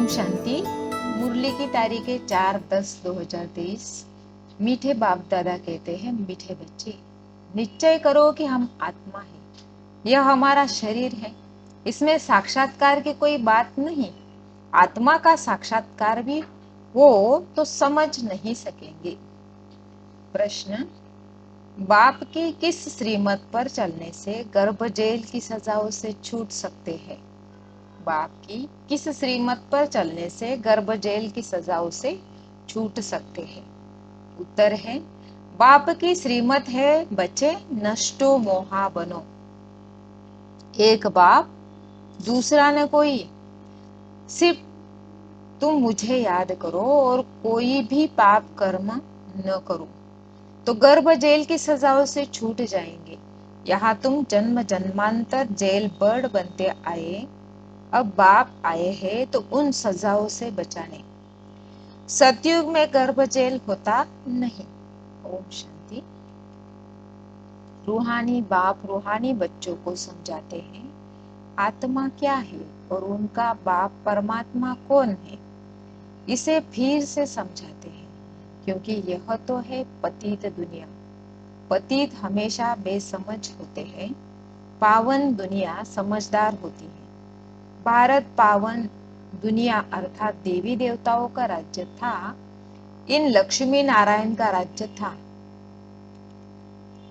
ओम शांति। मुरली की तारीख है 4/10/2023। मीठे बाप दादा कहते हैं, मीठे बच्चे, निश्चय करो कि हम आत्मा है, यह हमारा शरीर है, इसमें साक्षात्कार की कोई बात नहीं। आत्मा का साक्षात्कार भी हो तो समझ नहीं सकेंगे। प्रश्न, बाप की किस श्रीमत पर चलने से गर्भ जेल की सजाओं से छूट सकते हैं? बाप की किस श्रीमत पर चलने से गर्भ जेल की सजाओं से छूट सकते हैं? उत्तर है, बाप की श्रीमत है बच्चे, नष्टो मोहा बनो। एक बाप दूसरा न कोई, सिर्फ तुम मुझे याद करो और कोई भी पाप कर्म न करो तो गर्भ जेल की सजाओं से छूट जाएंगे। यहाँ तुम जन्म जन्मांतर जेल बर्ड बनते आए, अब बाप आए हैं तो उन सजाओं से बचाने। सतयुग में गर्भ जेल होता नहीं। ओम शांति। रूहानी बाप रूहानी बच्चों को समझाते हैं आत्मा क्या है और उनका बाप परमात्मा कौन है। इसे फिर से समझाते हैं क्योंकि यह तो है पतित दुनिया। पतित हमेशा बेसमझ होते हैं, पावन दुनिया समझदार होती है। भारत पावन दुनिया अर्थात देवी देवताओं का राज्य था, इन लक्ष्मी नारायण का राज्य था।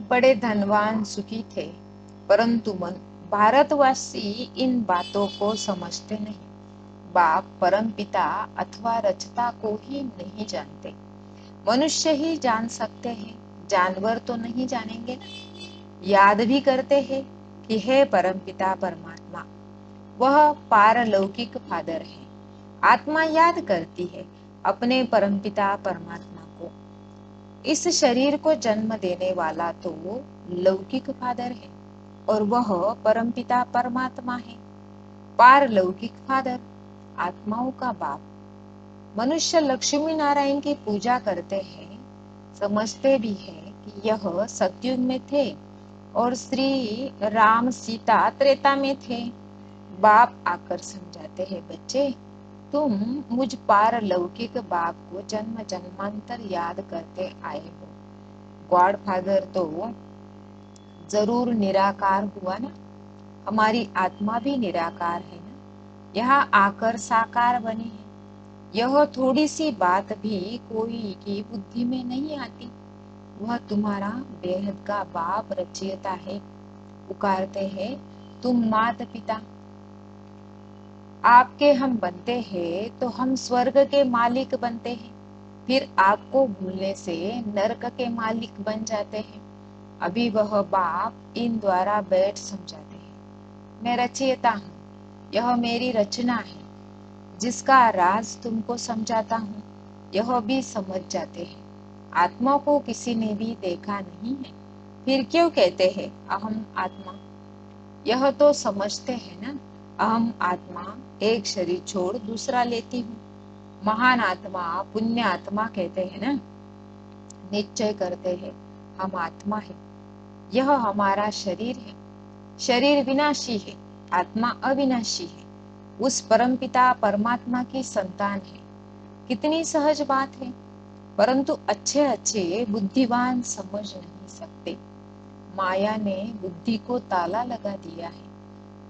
बड़े धनवान सुखी थे, परंतु भारतवासी इन बातों को समझते नहीं। बाप परम पिता अथवा रचता को ही नहीं जानते। मनुष्य ही जान सकते हैं, जानवर तो नहीं जानेंगे ना। याद भी करते हैं कि हे परम पिता परमात्मा, वह पारलौकिक फादर है। आत्मा याद करती है अपने परमपिता परमात्मा को। इस शरीर को जन्म देने वाला तो लौकिक फादर है और वह परमपिता परमात्मा है, पारलौकिक फादर, आत्माओं का बाप। मनुष्य लक्ष्मी नारायण की पूजा करते हैं, समझते भी है कि यह सतयुग में थे और श्री राम सीता त्रेता में थे। बाप आकर समझाते हैं बच्चे, तुम मुझ पारलौकिक बाप को जन्म जन्मांतर याद करते आए हो। गॉड फादर तो जरूर निराकार हुआ ना, हमारी आत्मा भी निराकार है ना, यहाँ आकर साकार बनी है। यह थोड़ी सी बात भी कोई की बुद्धि में नहीं आती। वह तुम्हारा बेहद का बाप रचयिता है। पुकारते हैं, तुम माता पिता, आपके हम बनते हैं तो हम स्वर्ग के मालिक बनते हैं, फिर आपको भूलने से नरक के मालिक बन जाते हैं। अभी वह बाप इन द्वारा बैठ समझाते हैं, मैं रचयिता हूँ, यह मेरी रचना है, जिसका राज तुमको समझाता हूँ। यह भी समझ जाते हैं। आत्मा को किसी ने भी देखा नहीं है, फिर क्यों कहते हैं अहम आत्मा? यह तो समझते हैं ना, अहम आत्मा एक शरीर छोड़ दूसरा लेती हूँ। महान आत्मा पुण्य आत्मा कहते हैं ना, निश्चय करते हैं हम आत्मा है, यह हमारा शरीर है। शरीर विनाशी है, आत्मा अविनाशी है, उस परमपिता परमात्मा की संतान है। कितनी सहज बात है, परंतु अच्छे अच्छे बुद्धिवान समझ नहीं सकते। माया ने बुद्धि को ताला लगा दिया है।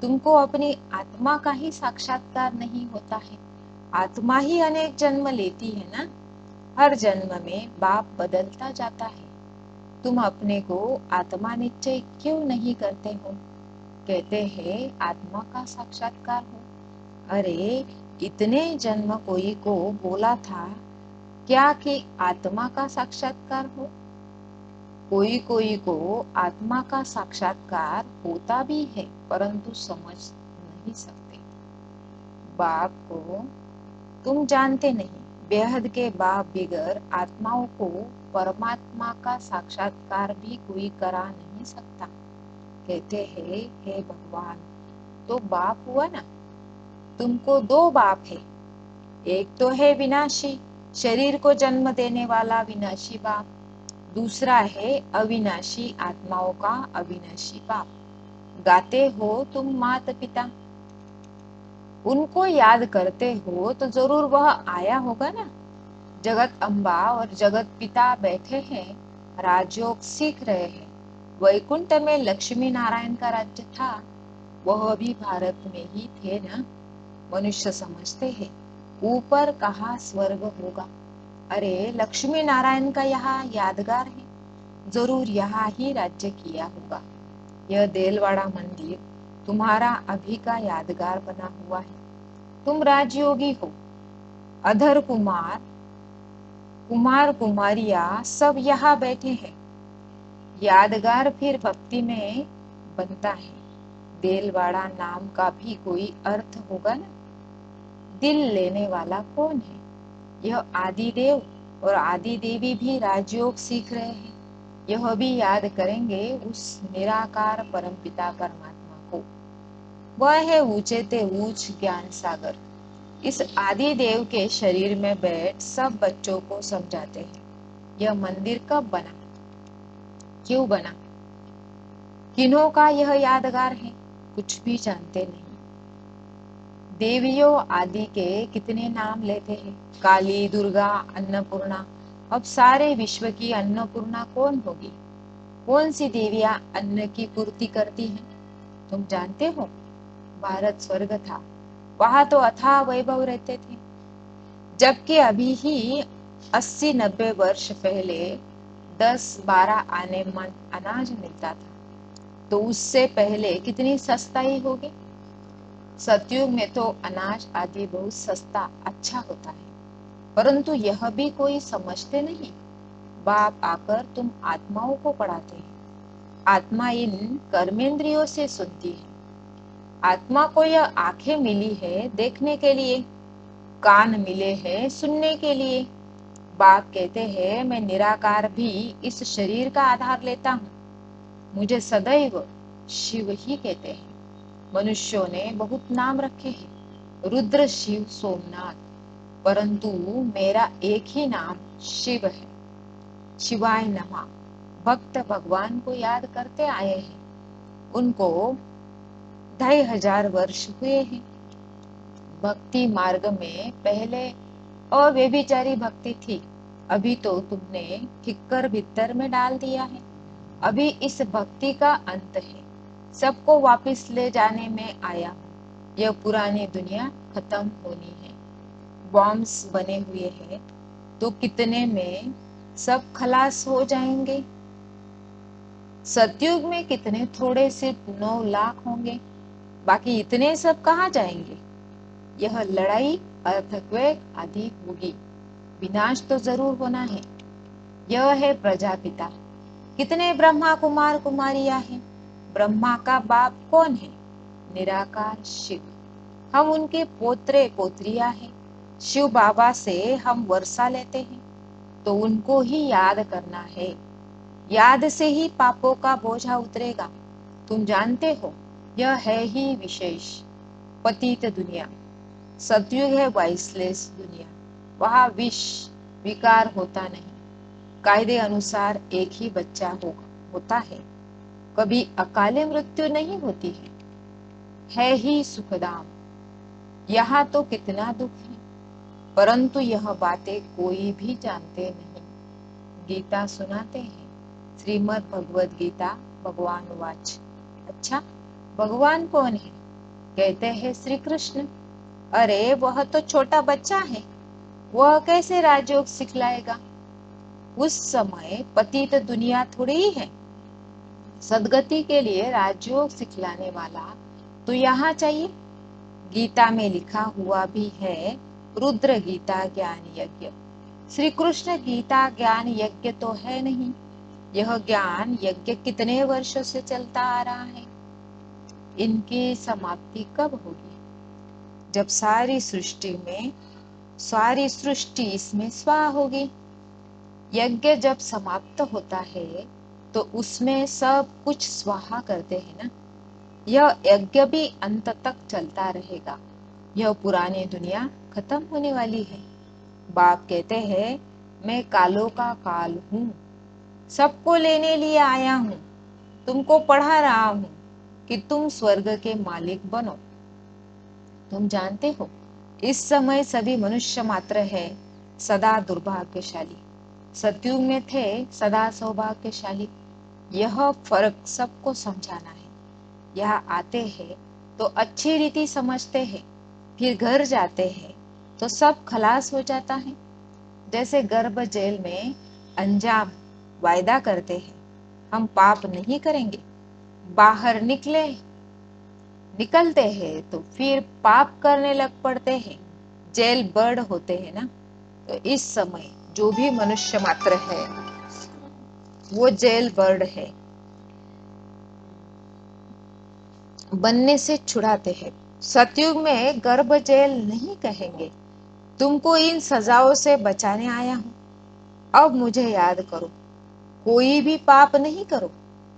तुमको अपनी आत्मा का ही साक्षात्कार नहीं होता है। आत्मा ही अनेक जन्म लेती है ना, हर जन्म में बाप बदलता जाता है। तुम अपने को आत्मा निश्चय क्यों नहीं करते हो? कहते हैं आत्मा का साक्षात्कार हो। अरे इतने जन्म कोई को बोला था क्या कि आत्मा का साक्षात्कार हो? कोई कोई को आत्मा का साक्षात्कार होता भी है, परंतु समझ नहीं सकते। बाप को तुम जानते नहीं, बेहद के बाप बिगर आत्माओं को परमात्मा का साक्षात्कार भी कोई करा नहीं सकता। कहते हैं हे भगवान, तो बाप हुआ ना, तुमको दो बाप है। एक तो है विनाशी, शरीर को जन्म देने वाला विनाशी बाप, दूसरा है अविनाशी आत्माओं का अविनाशी बाप। गाते हो तुम माता पिता, उनको याद करते हो तो जरूर वह आया होगा ना। जगत अम्बा और जगत पिता बैठे हैं, राजयोग सीख रहे हैं। वैकुंठ में लक्ष्मी नारायण का राज्य था, वह भी भारत में ही थे ना। मनुष्य समझते हैं ऊपर कहाँ स्वर्ग होगा। अरे लक्ष्मी नारायण का यहाँ यादगार है, जरूर यहाँ ही राज्य किया होगा। यह देलवाड़ा मंदिर तुम्हारा अभी का यादगार बना हुआ है। तुम राजयोगी हो, अधर कुमार कुमार कुमारिया सब यहाँ बैठे हैं। यादगार फिर भक्ति में बनता है। देलवाड़ा नाम का भी कोई अर्थ होगा ना। दिल लेने वाला कौन है? यह आदिदेव और आदि देवी भी राजयोग सीख रहे हैं। यह भी याद करेंगे उस निराकार परमपिता परमात्मा को। वह है ऊंचे ते ऊंच ज्ञान सागर। इस आदि देव के शरीर में बैठ सब बच्चों को समझाते हैं यह मंदिर कब बना, क्यों बना, किन्हों का यह यादगार है, कुछ भी जानते नहीं। देवियों आदि के कितने नाम लेते हैं, काली, दुर्गा, अन्नपूर्णा। अब सारे विश्व की अन्नपूर्णा कौन होगी? कौन सी देवियां अन्न की पूर्ति करती हैं? तुम जानते हो, भारत स्वर्ग था, वहां तो अथाह वैभव रहते थे। जबकि अभी ही 80-90 वर्ष पहले 10-12 आने मन अनाज मिलता था, तो उससे पहले कितनी सस्ताई होगी। सतयुग में तो अनाज आदि बहुत सस्ता अच्छा होता है, परंतु यह भी कोई समझते नहीं। बाप आकर तुम आत्माओं को पढ़ाते हैं। आत्मा इन कर्मेंद्रियों से सुनती है। आत्मा को यह आंखें मिली है देखने के लिए, कान मिले हैं सुनने के लिए। बाप कहते हैं मैं निराकार भी इस शरीर का आधार लेता हूँ। मुझे सदैव शिव ही कहते हैं। मनुष्यों ने बहुत नाम रखे हैं, रुद्र, शिव, सोमनाथ, परंतु मेरा एक ही नाम शिव है। शिवाय नमः। भक्त भगवान को याद करते आए हैं। उनको 2500 वर्ष हुए हैं। भक्ति मार्ग में पहले अव्यभिचारी भक्ति थी, अभी तो तुमने ठिक्कर भीतर में डाल दिया है। अभी इस भक्ति का अंत है, सबको वापस ले जाने में आया हूँ। यह पुरानी दुनिया खत्म होनी है। बॉम्ब्स बने हुए हैं तो कितने में सब खलास हो जाएंगे। सतयुग में कितने, थोड़े सिर्फ 9 लाख होंगे, बाकी इतने सब कहाँ जाएंगे। यह लड़ाई अर्थक्वेक आदि होगी, विनाश तो जरूर होना है। यह है प्रजापिता। कितने ब्रह्मा कुमार कुमारियां हैं। ब्रह्मा का बाप कौन है? निराकार शिव। हम उनके पोत्रे पोत्रियां हैं। शिव बाबा से हम वर्षा लेते हैं, तो उनको ही याद करना है। याद से ही पापों का बोझा उतरेगा। तुम जानते हो, यह है ही विशेष पतित दुनिया। सतयुग है वाइसलेस दुनिया, वहां विष विकार होता नहीं। कायदे अनुसार एक ही बच्चा होता है, कभी अकाले मृत्यु नहीं होती है ही सुखदाम। यहाँ तो कितना दुख है, परंतु यह बातें कोई भी जानते नहीं। गीता सुनाते हैं, श्रीमद् भगवद गीता, भगवान वाच। अच्छा, भगवान कौन है? कहते हैं श्री कृष्ण। अरे वह तो छोटा बच्चा है, वह कैसे राजयोग सिखलाएगा। उस समय पतित दुनिया थोड़ी ही है। सदगति के लिए राजयोग सिखलाने वाला तो यहाँ चाहिए। गीता में लिखा हुआ भी है, रुद्र गीता ज्ञान यज्ञ। श्री कृष्ण गीता ज्ञान यज्ञ तो है नहीं। यह ज्ञान यज्ञ कितने वर्षों से चलता आ रहा है। इनकी समाप्ति कब होगी? जब सारी सृष्टि इसमें स्वाहा होगी। यज्ञ जब समाप्त होता है तो उसमें सब कुछ स्वाहा करते हैं ना। यह यज्ञ भी अंत तक चलता रहेगा। यह पुरानी दुनिया खत्म होने वाली है। बाप कहते हैं मैं कालों का काल हूँ, सबको लेने लिए आया हूँ। तुमको पढ़ा रहा हूँ कि तुम स्वर्ग के मालिक बनो। तुम जानते हो, इस समय सभी मनुष्य मात्र है सदा दुर्भाग्यशाली, सतयुग में थे सदा सौभाग्यशाली। यह फर्क सबको समझाना है। यहाँ आते हैं तो अच्छी रीति समझते हैं, फिर घर जाते हैं तो सब खलास हो जाता है। जैसे गर्भ जेल में अंजाम वायदा करते हैं, हम पाप नहीं करेंगे, बाहर निकलते हैं तो फिर पाप करने लग पड़ते हैं, जेल बर्ड होते हैं ना। तो इस समय जो भी मनुष्य मात्र है वो जेल बर्ड है, बनने से छुड़ाते हैं। सतयुग में गर्भ जेल नहीं कहेंगे, तुमको इन सजाओं से बचाने आया हूं। अब मुझे याद करो, कोई भी पाप नहीं करो,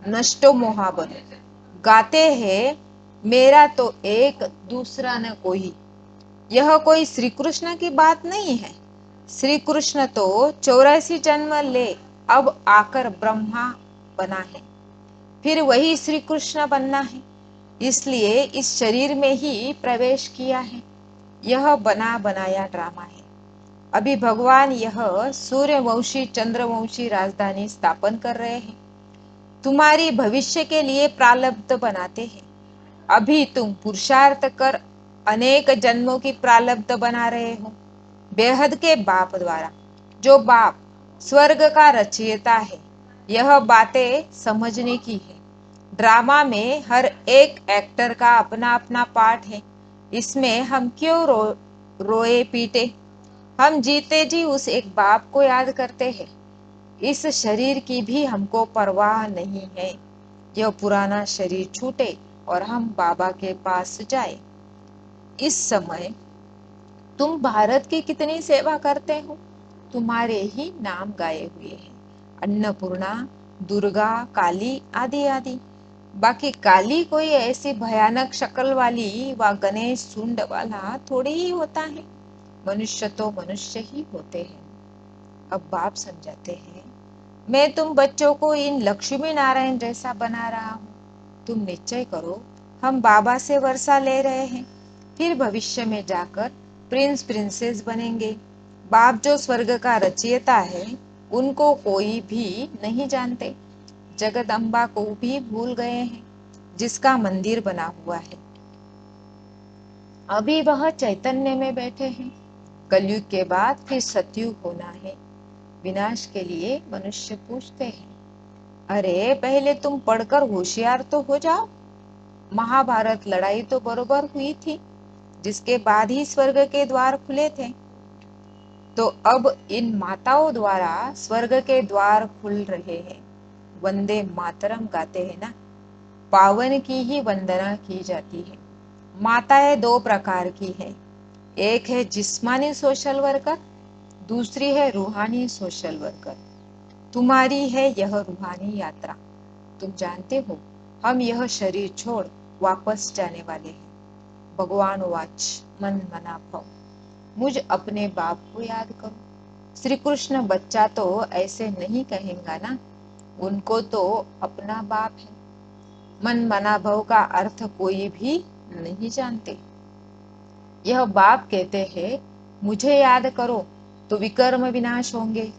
नष्टो मोहा बनो। गाते हैं मेरा तो एक दूसरा न कोई। यह कोई श्री कृष्ण की बात नहीं है। श्री कृष्ण तो 84 जन्म ले अब आकर ब्रह्मा बना है, फिर वही श्री कृष्ण बनना है, इसलिए इस शरीर में ही प्रवेश किया है। यह बना बनाया ड्रामा है। अभी भगवान यह सूर्यवंशी चंद्रवंशी राजधानी स्थापन कर रहे हैं, तुम्हारी भविष्य के लिए प्रारब्ध बनाते हैं। अभी तुम पुरुषार्थ कर अनेक जन्मों की प्रारब्ध बना रहे हो बेहद के बाप द्वारा। जो बाप स्वर्ग का रचयिता है, यह बातें समझने की है। ड्रामा में हर एक एक्टर का अपना अपना पार्ट है, इसमें हम क्यों रोए पीटे। हम जीते जी उस एक बाप को याद करते हैं। इस शरीर की भी हमको परवाह नहीं है। यह पुराना शरीर छूटे और हम बाबा के पास जाए। इस समय तुम भारत की कितनी सेवा करते हो, तुम्हारे ही नाम गाए हुए हैं, अन्नपूर्णा, दुर्गा, काली आदि आदि। बाकी काली कोई ऐसी भयानक शक्ल वाली व गणेश सुंड वाला थोड़ी ही होता है, मनुष्य तो मनुष्य ही होते हैं। अब बाप समझाते हैं, मैं तुम बच्चों को इन लक्ष्मी नारायण जैसा बना रहा हूँ। तुम निश्चय करो, हम बाबा से वर्षा ले रहे हैं, फिर भविष्य में जाकर प्रिंस प्रिंसेस बनेंगे। बाप जो स्वर्ग का रचयिता है, उनको कोई भी नहीं जानते। जगदम्बा को भी भूल गए हैं, जिसका मंदिर बना हुआ है। अभी वह चैतन्य में बैठे हैं। कलयुग के बाद फिर सतयुग होना है। विनाश के लिए मनुष्य पूछते हैं, अरे पहले तुम पढ़कर होशियार तो हो जाओ। महाभारत लड़ाई तो बरोबर हुई थी, जिसके बाद ही स्वर्ग के द्वार खुले थे। तो अब इन माताओं द्वारा स्वर्ग के द्वार खुल रहे हैं। वंदे मातरम गाते हैं ना, पावन की ही वंदना की जाती है। माताएं दो प्रकार की है, एक है जिस्मानी सोशल वर्कर, दूसरी है रूहानी सोशल वर्कर। तुम्हारी है यह रूहानी यात्रा। तुम जानते हो, हम यह शरीर छोड़ वापस जाने वाले हैं। भगवान वाच मन मना भव, मुझ अपने बाप को याद करो। श्री कृष्ण बच्चा तो ऐसे नहीं कहेगा ना, उनको तो अपना बाप है। मन मना भव का अर्थ कोई भी नहीं जानते। यह बाप कहते हैं, मुझे याद करो तो विकर्म विनाश होंगे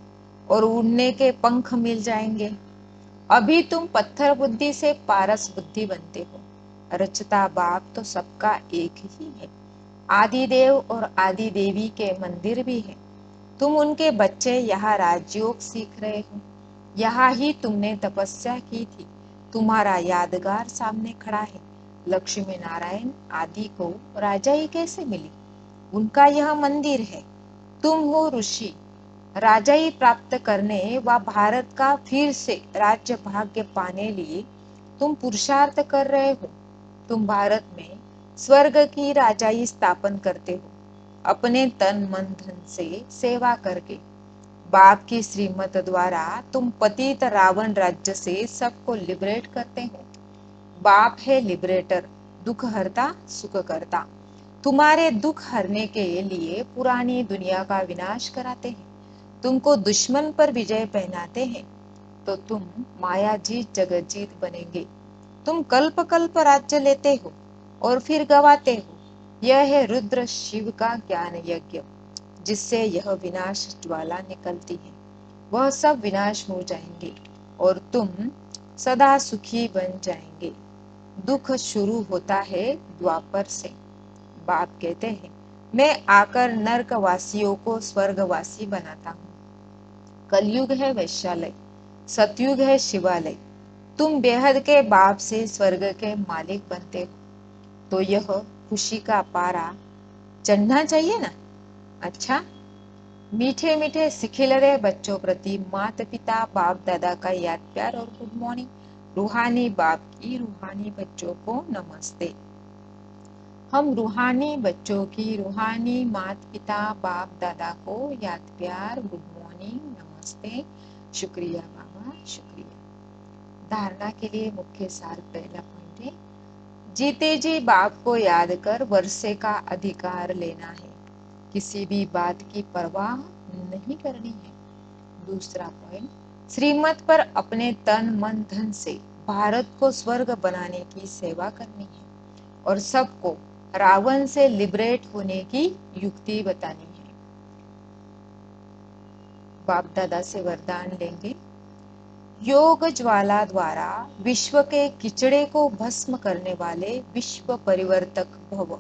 और उड़ने के पंख मिल जाएंगे। अभी तुम पत्थर बुद्धि से पारस बुद्धि बनते हो। रचता बाप तो सबका एक ही है। आदि देव और आदि देवी के मंदिर भी है। तुम उनके बच्चे यहाँ राजयोग सीख रहे हो। यहाँ ही तुमने तपस्या की थी। तुम्हारा यादगार सामने खड़ा है। लक्ष्मी नारायण आदि को राजाई कैसे मिली, उनका यह मंदिर है। तुम हो ऋषि, राजाई प्राप्त करने व भारत का फिर से राज्य भाग्य पाने लिए तुम पुरुषार्थ कर रहे हो। तुम भारत में स्वर्ग की राजाई स्थापन करते हो, अपने तन मन धन से सेवा करके। बाप की श्रीमत द्वारा तुम पतित रावण राज्य से सबको लिबरेट करते हो। बाप है लिबरेटर, दुख हरता सुख करता। तुम्हारे दुख हरने के लिए पुरानी दुनिया का विनाश कराते हैं, तुमको दुश्मन पर विजय पहनाते हैं, तो तुम माया जीत जगत जीत बनेंगे। तुम कल्प कल्प राज्य लेते हो और फिर गवाते हो। यह है रुद्र शिव का ज्ञान यज्ञ, जिससे यह विनाश ज्वाला निकलती है। वह सब विनाश हो जाएंगे और तुम सदा सुखी बन जाएंगे। दुख शुरू होता है द्वापर से। बाप कहते हैं, मैं आकर नरकवासियों को स्वर्गवासी बनाता हूँ। कलयुग है वैश्यालय, सतयुग है शिवालय। तुम बेहद के बाप से स्वर्ग के मालिक बनते हो, तो यह खुशी का पारा चढ़ना चाहिए ना। अच्छा, मीठे मीठे सिखिलरे बच्चों प्रति माता पिता बाप दादा का याद प्यार और गुड मॉर्निंग। रूहानी बाप की रूहानी बच्चों को नमस्ते। हम रूहानी बच्चों की रूहानी माता पिता बाप दादा को याद प्यार गुड मॉर्निंग नमस्ते। शुक्रिया बाबा, शुक्रिया। धारणा के लिए मुख्य सार पहला पॉइंट है, जीते जी बाप को याद कर वर्षे का अधिकार लेना है। किसी भी बात की परवाह नहीं करनी है। दूसरा पॉइंट, श्रीमत पर अपने तन मन धन से भारत को स्वर्ग बनाने की सेवा करनी है और सबको रावण से लिबरेट होने की युक्ति बतानी है। बाप दादा से वरदान लेंगे। योग ज्वाला द्वारा विश्व के किचड़े को भस्म करने वाले विश्व परिवर्तक भव।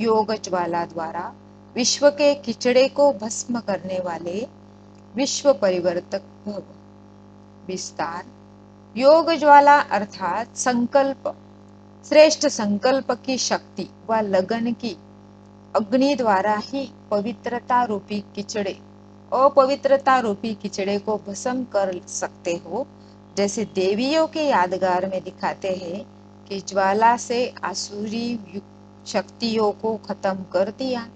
योग ज्वाला द्वारा विश्व के किचड़े को भस्म करने वाले विश्व परिवर्तक भव। विस्तार, योग ज्वाला अर्थात संकल्प, श्रेष्ठ संकल्प की शक्ति व लगन की अग्नि द्वारा ही पवित्रता रूपी किचड़े, अपवित्रता रूपी किचड़े को भस्म कर सकते हो। जैसे देवियों के यादगार में दिखाते हैं कि ज्वाला से आसुरी शक्तियों को खत्म कर दिया।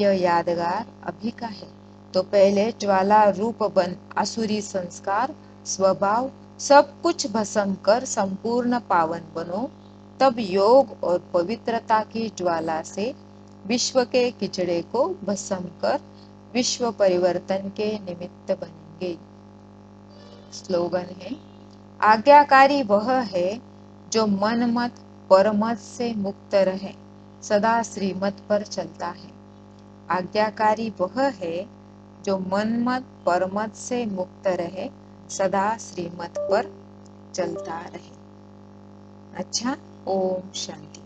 यह यादगार अभी का है। तो पहले ज्वाला रूप बन आसुरी संस्कार स्वभाव सब कुछ भस्म कर संपूर्ण पावन बनो, तब योग और पवित्रता की ज्वाला से विश्व के किचड़े को भस्म कर विश्व परिवर्तन के निमित्त बनेंगे। स्लोगन है, आज्ञाकारी वह है जो मन मत परमत से मुक्त रहे, सदा श्रीमत पर चलता है। आज्ञाकारी वह है जो मन मत परमत से मुक्त रहे, सदा श्रीमत पर चलता रहे। अच्छा, ओम शांति।